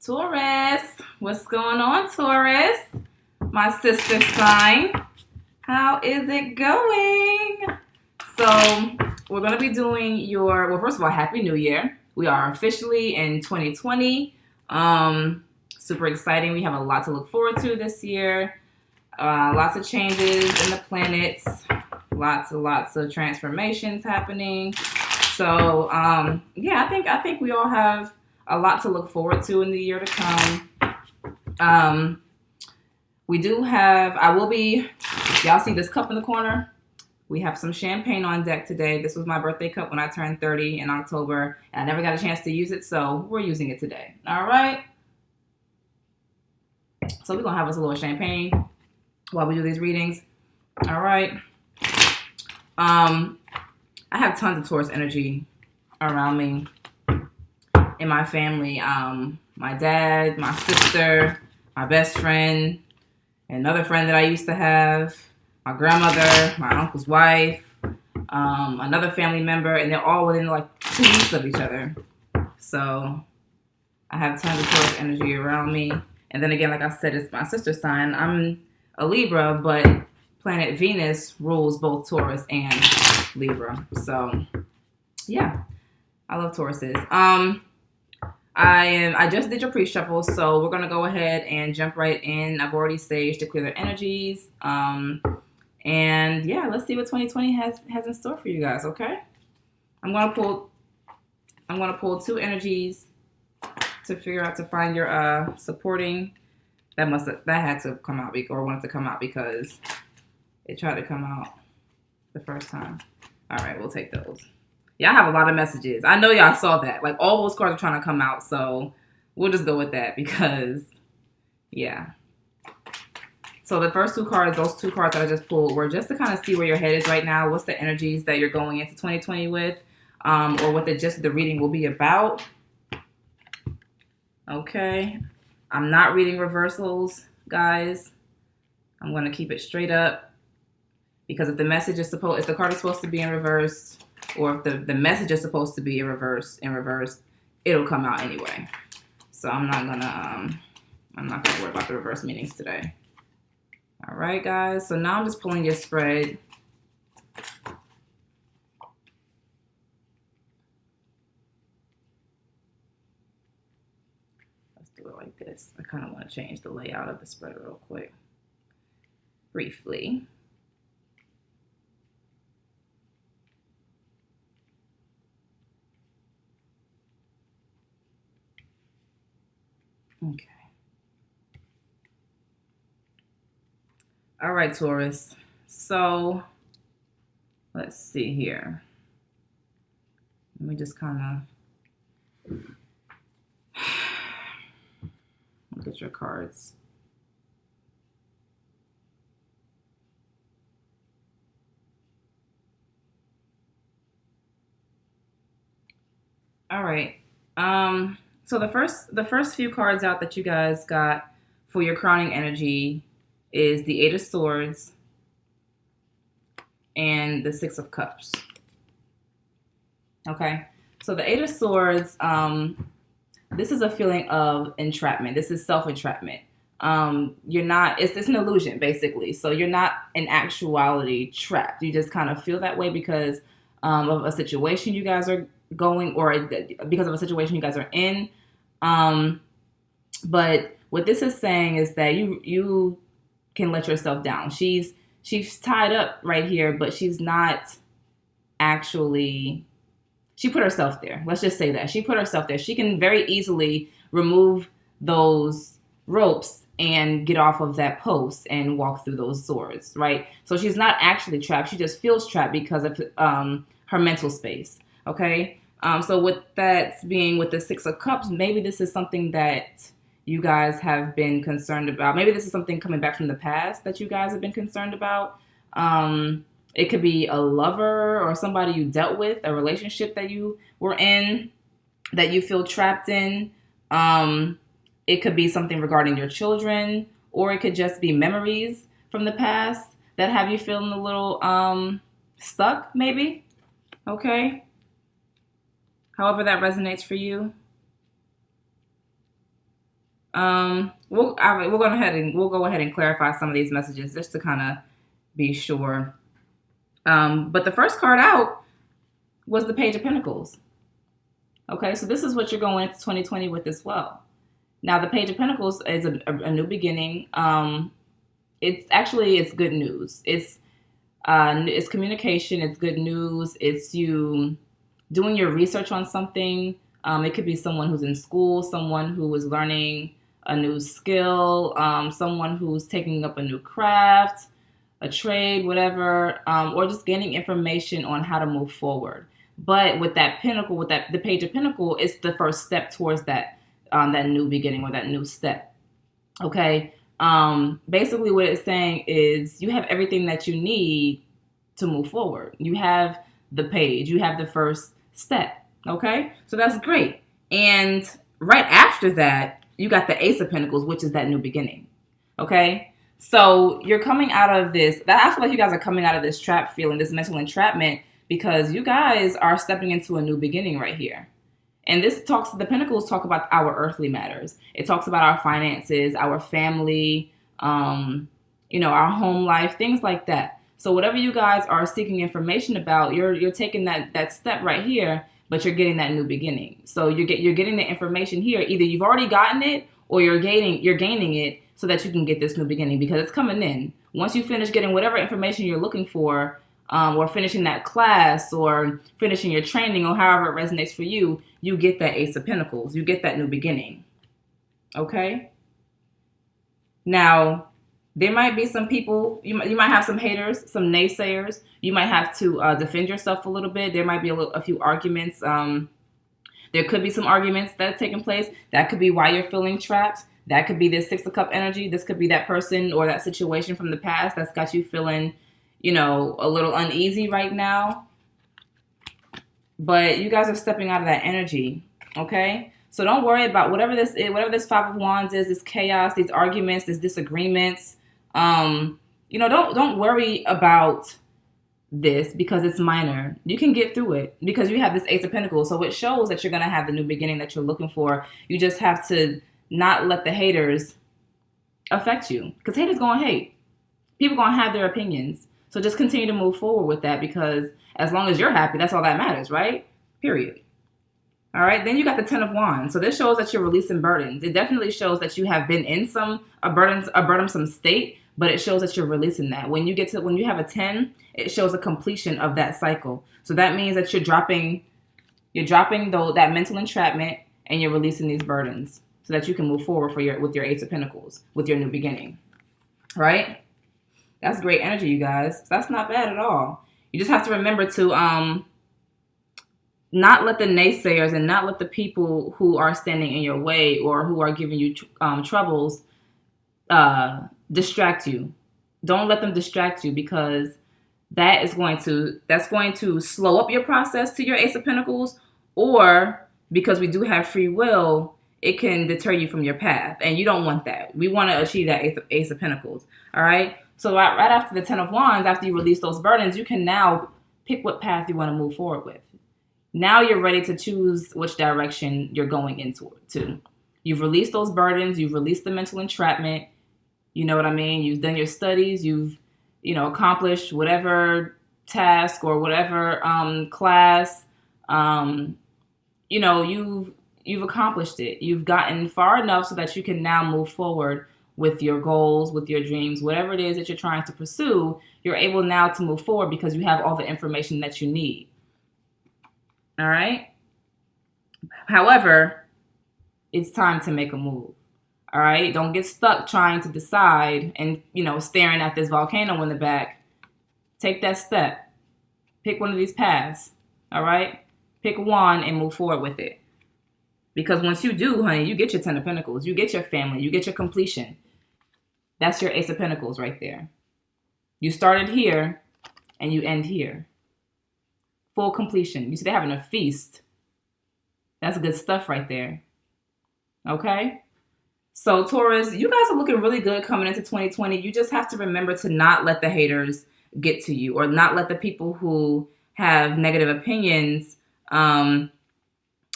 Taurus, what's going on, Taurus? My sister sign. How is it going? So, we're going to be doing well, first of all, Happy New Year. We are officially in 2020. Super exciting. We have a lot to look forward to this year. Lots of changes in the planets. Lots of transformations happening. So, yeah, I think we all have a lot to look forward to in the year to come. We do have, y'all see this cup in the corner? We have some champagne on deck today. This was my birthday cup when I turned 30 in October. And I never got a chance to use it, so we're using it today. All right? So we're going to have us a little champagne while we do these readings. All right? I have tons of Taurus energy around me in my family. My dad, my sister, my best friend, another friend that I used to have, my grandmother, my uncle's wife, another family member, and they're all within like 2 weeks of each other. So I have tons of Taurus energy around me. And then again, like I said, it's my sister's sign. I'm a Libra, but planet Venus rules both Taurus and Libra. So yeah, I love Tauruses. I just did your pre-shuffle, so we're gonna go ahead and jump right in. I've already staged to clear their energies. And yeah, let's see what 2020 has in store for you guys, okay? I'm gonna pull two energies to find your supporting. That had to come out or wanted to come out because it tried to come out the first time. All right, we'll take those. Yeah, I have a lot of messages. I know y'all saw that. Like, all those cards are trying to come out, so we'll just go with that because, yeah. So the first two cards, those two cards that I just pulled, were just to kind of see where your head is right now. What's the energies that you're going into 2020 with, or what the reading will be about. Okay. I'm not reading reversals, guys. I'm going to keep it straight up because if the card is supposed to be in reverse, or if the message is supposed to be in reverse, it'll come out anyway. So I'm not gonna worry about the reverse meanings today. All right, guys. So now I'm just pulling your spread. Let's do it like this. I kind of want to change the layout of the spread real quick, briefly. Okay. All right, Taurus. So let's see here. Let me just kind of look at your cards. All right. So the first few cards out that you guys got for your crowning energy is the Eight of Swords and the Six of Cups. Okay. So the Eight of Swords, this is a feeling of entrapment. This is self-entrapment. It's an illusion, basically. So you're not in actuality trapped. You just kind of feel that way because of a situation you guys are going, or because of a situation you guys are in. But what this is saying is that you can let yourself down. She's tied up right here, but she's not actually, she put herself there. Let's just say that. She put herself there. She can very easily remove those ropes and get off of that post and walk through those swords, right? So she's not actually trapped. She just feels trapped because of her mental space, okay? So with that being with the Six of Cups, maybe this is something that you guys have been concerned about. Maybe this is something coming back from the past that you guys have been concerned about. It could be a lover or somebody you dealt with, a relationship that you were in that you feel trapped in. It could be something regarding your children, or it could just be memories from the past that have you feeling a little stuck, maybe. Okay? However that resonates for you. We'll go ahead and clarify some of these messages just to kind of be sure. But the first card out was the Page of Pentacles. Okay, so this is what you're going into 2020 with as well. Now, the Page of Pentacles is a new beginning. It's good news. It's communication. It's good news. It's you doing your research on something. It could be someone who's in school, someone who is learning a new skill, someone who's taking up a new craft, a trade, whatever, or just gaining information on how to move forward. But with that Pentacle, the Page of Pentacle, it's the first step towards that new beginning or that new step. Okay. Basically, what it's saying is you have everything that you need to move forward. You have the page. You have the first step. Okay. So that's great. And right after that, you got the Ace of Pentacles, which is that new beginning. Okay. So you're coming out of this. I feel like you guys are coming out of this trap feeling, this mental entrapment, because you guys are stepping into a new beginning right here. And the Pentacles talk about our earthly matters. It talks about our finances, our family, our home life, things like that. So whatever you guys are seeking information about, you're taking that step right here, but you're getting that new beginning. So you're getting the information here. Either you've already gotten it or you're gaining it so that you can get this new beginning, because it's coming in. Once you finish getting whatever information you're looking for, or finishing that class or finishing your training or however it resonates for you, you get that Ace of Pentacles. You get that new beginning. Okay? Now, there might be some people, you might have some haters, some naysayers. You might have to defend yourself a little bit. There might be a few arguments. There could be some arguments that are taking place. That could be why you're feeling trapped. That could be this Six of Cups energy. This could be that person or that situation from the past that's got you feeling, a little uneasy right now. But you guys are stepping out of that energy, okay? So don't worry about whatever this is, whatever this Five of Wands is, this chaos, these arguments, these disagreements. Don't worry about this because it's minor. You can get through it because you have this Ace of Pentacles. So it shows that you're going to have the new beginning that you're looking for. You just have to not let the haters affect you, because haters going to hate. People going to have their opinions. So just continue to move forward with that, because as long as you're happy, that's all that matters, right? Period. All right. Then you got the Ten of Wands. So this shows that you're releasing burdens. It definitely shows that you have been in a burdensome state, but it shows that you're releasing that. When you have a 10, it shows a completion of that cycle. So that means that you're dropping that mental entrapment and you're releasing these burdens so that you can move forward with your Ace of Pentacles, with your new beginning. Right? That's great energy, you guys. That's not bad at all. You just have to remember to not let the naysayers and not let the people who are standing in your way or who are giving you troubles distract you. Don't let them distract you, because that's going to slow up your process to your Ace of Pentacles, or because we do have free will, it can deter you from your path, and you don't want that. We want to achieve that Ace of Pentacles. All right. So right after the Ten of Wands, after you release those burdens, you can now pick what path you want to move forward with. Now you're ready to choose which direction you're going into. You've released those burdens. You've released the mental entrapment. You know what I mean? You've done your studies. You've, accomplished whatever task or whatever class. You've accomplished it. You've gotten far enough so that you can now move forward with your goals, with your dreams, whatever it is that you're trying to pursue. You're able now to move forward because you have all the information that you need. All right. However, it's time to make a move. All right. Don't get stuck trying to decide and, staring at this volcano in the back. Take that step. Pick one of these paths. All right. Pick one and move forward with it. Because once you do, honey, you get your Ten of Pentacles. You get your family. You get your completion. That's your Ace of Pentacles right there. You started here and you end here. Full completion. You see, they're having a feast. That's good stuff right there. Okay? So, Taurus, you guys are looking really good coming into 2020. You just have to remember to not let the haters get to you, or not let the people who have negative opinions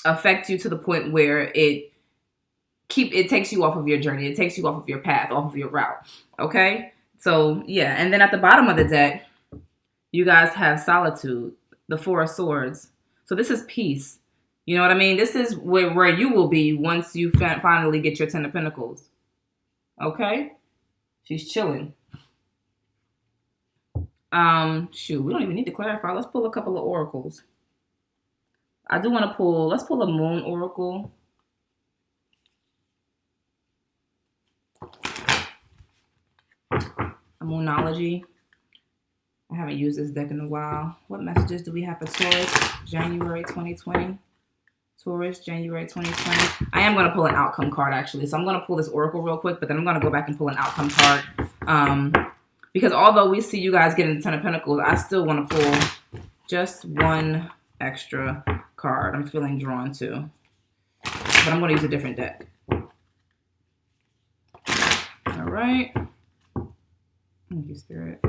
affect you to the point where it it takes you off of your journey. It takes you off of your path, off of your route. Okay? So, yeah. And then at the bottom of the deck, you guys have solitude, the Four of Swords. So this is peace. You know what I mean? This is where you will be once you finally get your Ten of Pentacles. Okay? She's chilling. Shoot, we don't even need to clarify. Let's pull a couple of oracles. I do want to let's pull a moon oracle. A moonology. I haven't used this deck in a while. What messages do we have for Taurus, January 2020? Taurus, January 2020. I am going to pull an outcome card, actually. So I'm going to pull this oracle real quick, but then I'm going to go back and pull an outcome card. Because although we see you guys getting the Ten of Pentacles, I still want to pull just one extra card I'm feeling drawn to. But I'm going to use a different deck. All right. Thank you, Spirit.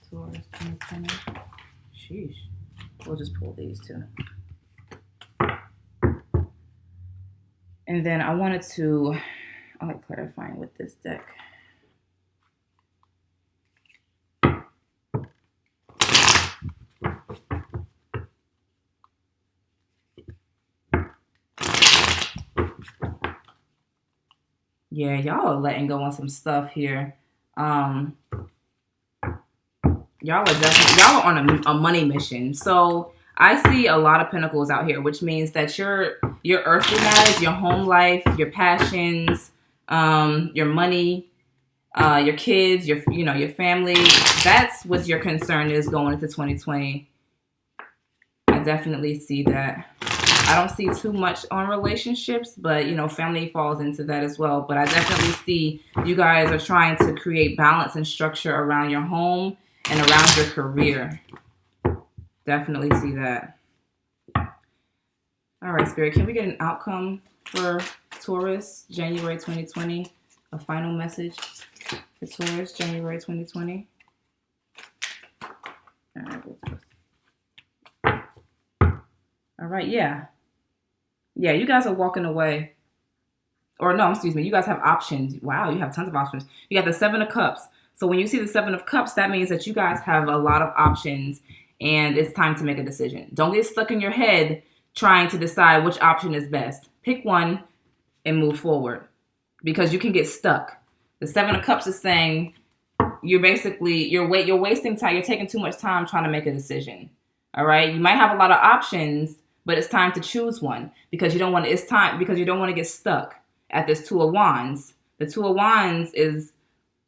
Taurus 2020. Sheesh. We'll just pull these two. And then I like clarifying with this deck. Yeah, y'all are letting go on some stuff here. Y'all are on a money mission. So I see a lot of pentacles out here, which means that your earthly matters, your home life, your passions, your money, your kids, your family. That's what your concern is going into 2020. I definitely see that. I don't see too much on relationships, but family falls into that as well. But I definitely see you guys are trying to create balance and structure around your home and around your career. Definitely see that. All right, Spirit, can we get an outcome for Taurus, January 2020? A final message for Taurus, January 2020? All right, yeah. Yeah, you guys are walking away. Or no, excuse me, you guys have options. Wow, you have tons of options. You got the Seven of Cups. So when you see the Seven of Cups, that means that you guys have a lot of options and it's time to make a decision. Don't get stuck in your head trying to decide which option is best. Pick one and move forward because you can get stuck. The Seven of Cups is saying you're wasting time. You're taking too much time trying to make a decision. All right. You might have a lot of options, but it's time to choose one because you don't want to get stuck at this Two of Wands. The Two of Wands is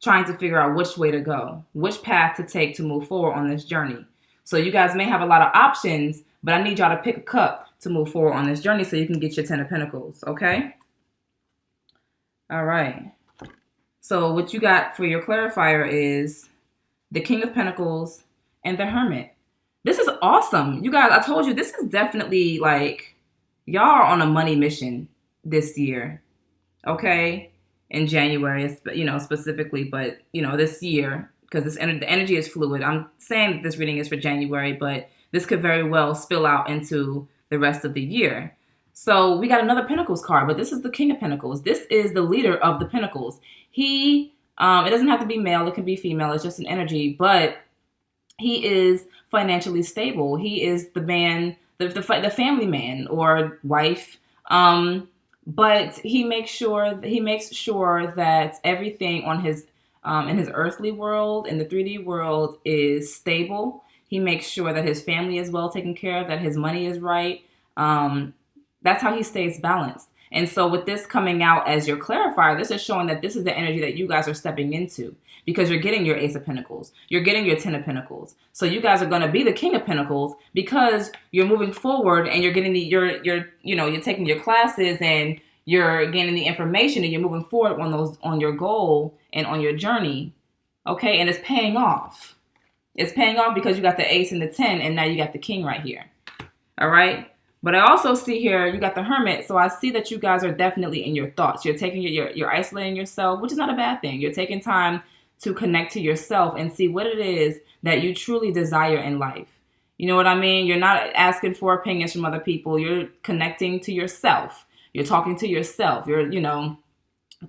trying to figure out which way to go, which path to take to move forward on this journey. So you guys may have a lot of options, but I need y'all to pick a cup to move forward on this journey so you can get your Ten of Pentacles, okay? All right. So what you got for your clarifier is the King of Pentacles and the Hermit. This is awesome. You guys, I told you, this is definitely like, y'all are on a money mission this year, okay? In January, specifically, but, this year, because the energy is fluid. I'm saying that this reading is for January, but this could very well spill out into the rest of the year. So we got another Pentacles card, but this is the King of Pentacles. This is the leader of the Pentacles. It doesn't have to be male. It can be female. It's just an energy, but he is financially stable. He is the man, the family man or wife. But he makes sure that everything on his in his earthly world, in the 3D world, is stable. He makes sure that his family is well taken care of, that his money is right. That's how he stays balanced. And so with this coming out as your clarifier, this is showing that this is the energy that you guys are stepping into because you're getting your Ace of Pentacles. You're getting your Ten of Pentacles. So you guys are going to be the King of Pentacles because you're moving forward and you're getting you're taking your classes and you're gaining the information and you're moving forward on your goal and on your journey. Okay. And it's paying off. It's paying off because you got the Ace and the 10 and now you got the King right here. All right. But I also see here, you got the Hermit. So I see that you guys are definitely in your thoughts. You're isolating yourself, which is not a bad thing. You're taking time to connect to yourself and see what it is that you truly desire in life. You know what I mean? You're not asking for opinions from other people. You're connecting to yourself. You're talking to yourself. You're,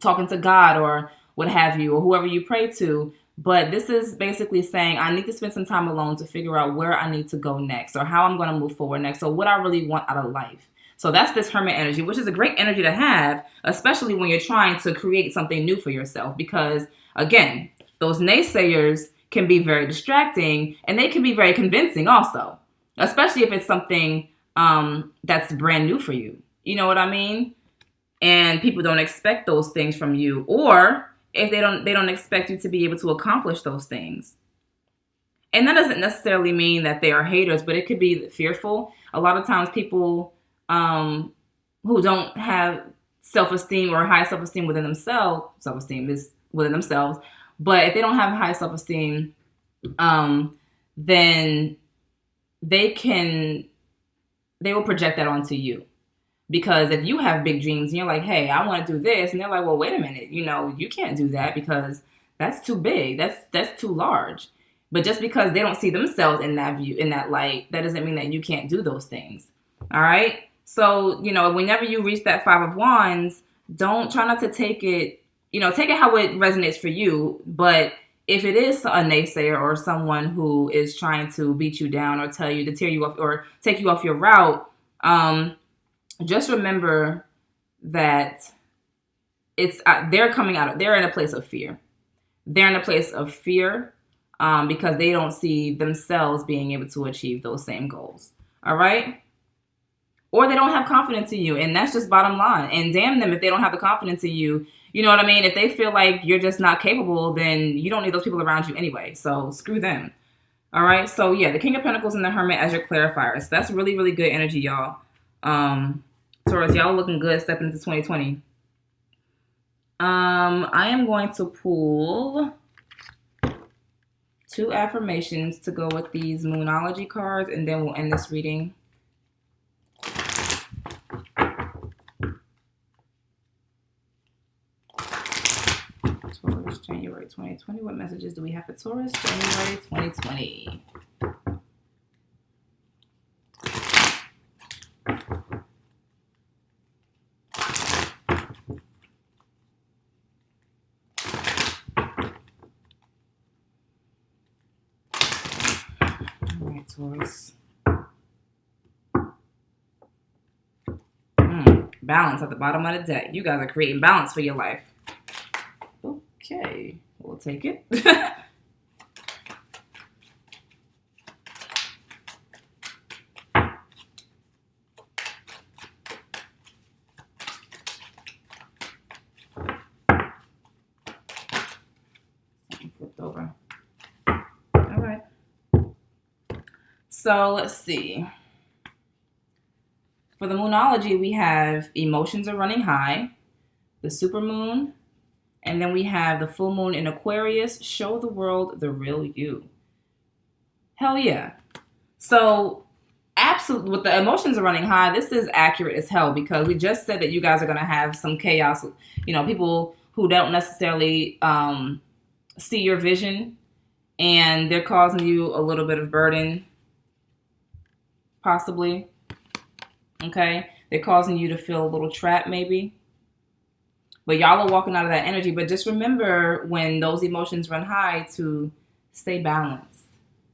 talking to God or what have you, or whoever you pray to. But this is basically saying I need to spend some time alone to figure out where I need to go next or how I'm going to move forward next. So what I really want out of life. So that's this hermit energy, which is a great energy to have, especially when you're trying to create something new for yourself. Because again, those naysayers can be very distracting and they can be very convincing also, especially if it's something that's brand new for you. You know what I mean? And people don't expect those things from you, or if they don't expect you to be able to accomplish those things. And that doesn't necessarily mean that they are haters, but it could be fearful. A lot of times people who don't have self-esteem or high self-esteem within themselves, self-esteem is within themselves, but if they don't have high self-esteem, then they will project that onto you. Because if you have big dreams and you're like, hey, I want to do this, and they're like, well, wait a minute, you can't do that because that's too big, that's too large. But just because they don't see themselves in that view, in that light, that doesn't mean that you can't do those things. All right. So, whenever you reach that 5 of Wands, try not to take it, take it how it resonates for you. But if it is a naysayer or someone who is trying to beat you down or tell you to tear you off or take you off your route, just remember that they're in a place of fear. They're in a place of fear because they don't see themselves being able to achieve those same goals. All right. Or they don't have confidence in you. And that's just bottom line. And damn them if they don't have the confidence in you. You know what I mean? If they feel like you're just not capable, then you don't need those people around you anyway. So screw them. All right. So yeah, the King of Pentacles and the Hermit as your clarifiers. So that's really, really good energy, y'all. Taurus, y'all looking good stepping into 2020. I am going to pull 2 affirmations to go with these Moonology cards, and then we'll end this reading. Taurus, January 2020. What messages do we have for Taurus, January 2020? All right, Taurus. Balance at the bottom of the deck. You guys are creating balance for your life. Okay, we'll take it. Flipped over. All right. So let's see. For the Moonology, we have emotions are running high, the supermoon, and then we have the full moon in Aquarius, show the world the real you. Hell yeah. So absolutely, with the emotions are running high, this is accurate as hell because we just said that you guys are going to have some chaos, people who don't necessarily see your vision and they're causing you a little bit of burden, possibly. Okay, they're causing you to feel a little trapped maybe. But y'all are walking out of that energy. But just remember when those emotions run high to stay balanced.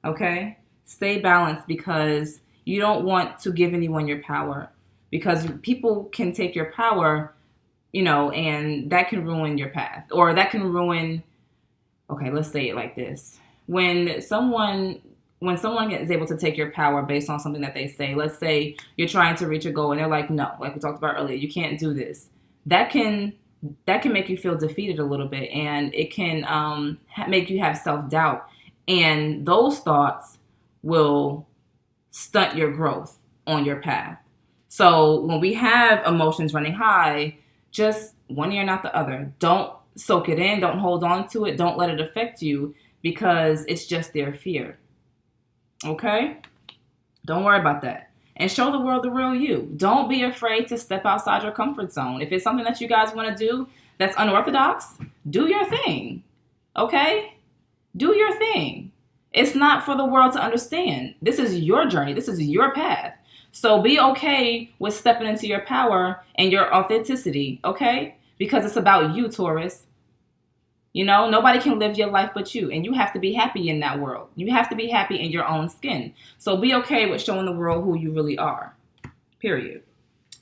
Okay? Stay balanced because you don't want to give anyone your power. Because people can take your power, and that can ruin your path. Or that can ruin, okay, let's say it like this. When someone is able to take your power based on something that they say, let's say you're trying to reach a goal and they're like, no, like we talked about earlier, you can't do this. That can make you feel defeated a little bit, and it can make you have self-doubt. And those thoughts will stunt your growth on your path. So when we have emotions running high, just one ear, not the other. Don't soak it in. Don't hold on to it. Don't let it affect you because it's just their fear. Okay? Don't worry about that. And show the world the real you. Don't be afraid to step outside your comfort zone. If it's something that you guys want to do that's unorthodox, do your thing. Okay? Do your thing. It's not for the world to understand. This is your journey. This is your path. So be okay with stepping into your power and your authenticity, okay? Because it's about you, Taurus. You know, nobody can live your life but you, and you have to be happy in that world. You have to be happy in your own skin. So be okay with showing the world who you really are. Period.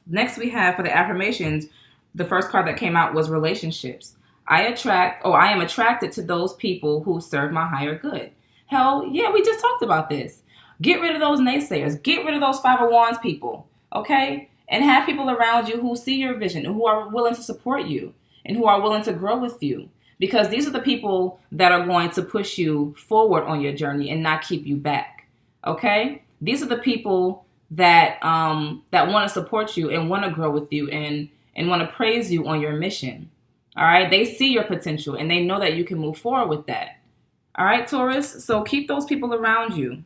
Next, we have for the affirmations, the first card that came out was relationships. I am attracted to those people who serve my higher good. Hell yeah, we just talked about this. Get rid of those naysayers. Get rid of those Five of Wands people, okay? And have people around you who see your vision and who are willing to support you and who are willing to grow with you. Because these are the people that are going to push you forward on your journey and not keep you back, okay? These are the people that that want to support you and want to grow with you and want to praise you on your mission. All right, they see your potential and they know that you can move forward with that. All right, Taurus, so keep those people around you.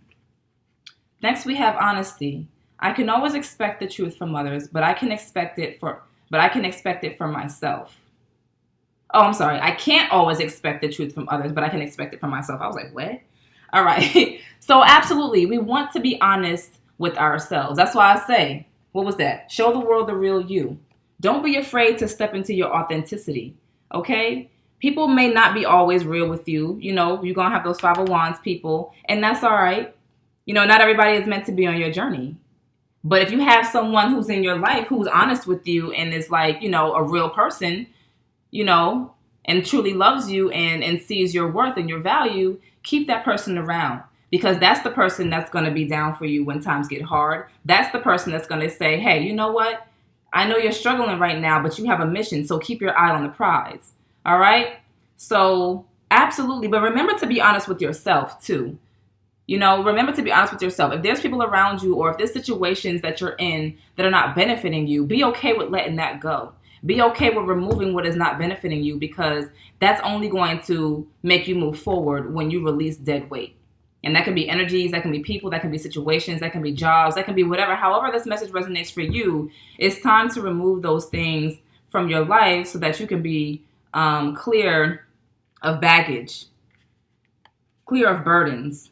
Next, we have honesty. I can always expect the truth from others, but I can expect it from myself. Oh, I'm sorry. I can't always expect the truth from others, but I can expect it from myself. I was like, what? All right. So absolutely, we want to be honest with ourselves. That's why I say, what was that? Show the world the real you. Don't be afraid to step into your authenticity, okay? People may not be always real with you. You know, you're going to have those Five of Wands people, and that's all right. You know, not everybody is meant to be on your journey. But if you have someone who's in your life who's honest with you and is like, you know, a real person, you know, and truly loves you and sees your worth and your value, keep that person around. Because that's the person that's going to be down for you when times get hard. That's the person that's going to say, hey, you know what? I know you're struggling right now, but you have a mission, so keep your eye on the prize. All right? So absolutely. But remember to be honest with yourself, too. You know, remember to be honest with yourself. If there's people around you or if there's situations that you're in that are not benefiting you, be okay with letting that go. Be okay with removing what is not benefiting you because that's only going to make you move forward when you release dead weight. And that can be energies, that can be people, that can be situations, that can be jobs, that can be whatever. However this message resonates for you, it's time to remove those things from your life so that you can be clear of baggage, clear of burdens.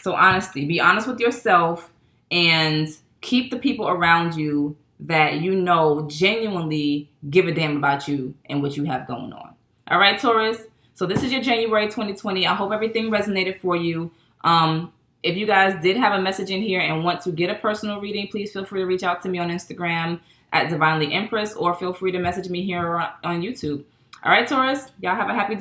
So honesty, be honest with yourself and keep the people around you that you know genuinely give a damn about you and what you have going on. All right, Taurus? So this is your January 2020. I hope everything resonated for you. If you guys did have a message in here and want to get a personal reading, please feel free to reach out to me on Instagram at Divinely Empress or feel free to message me here on YouTube. All right, Taurus? Y'all have a happy day.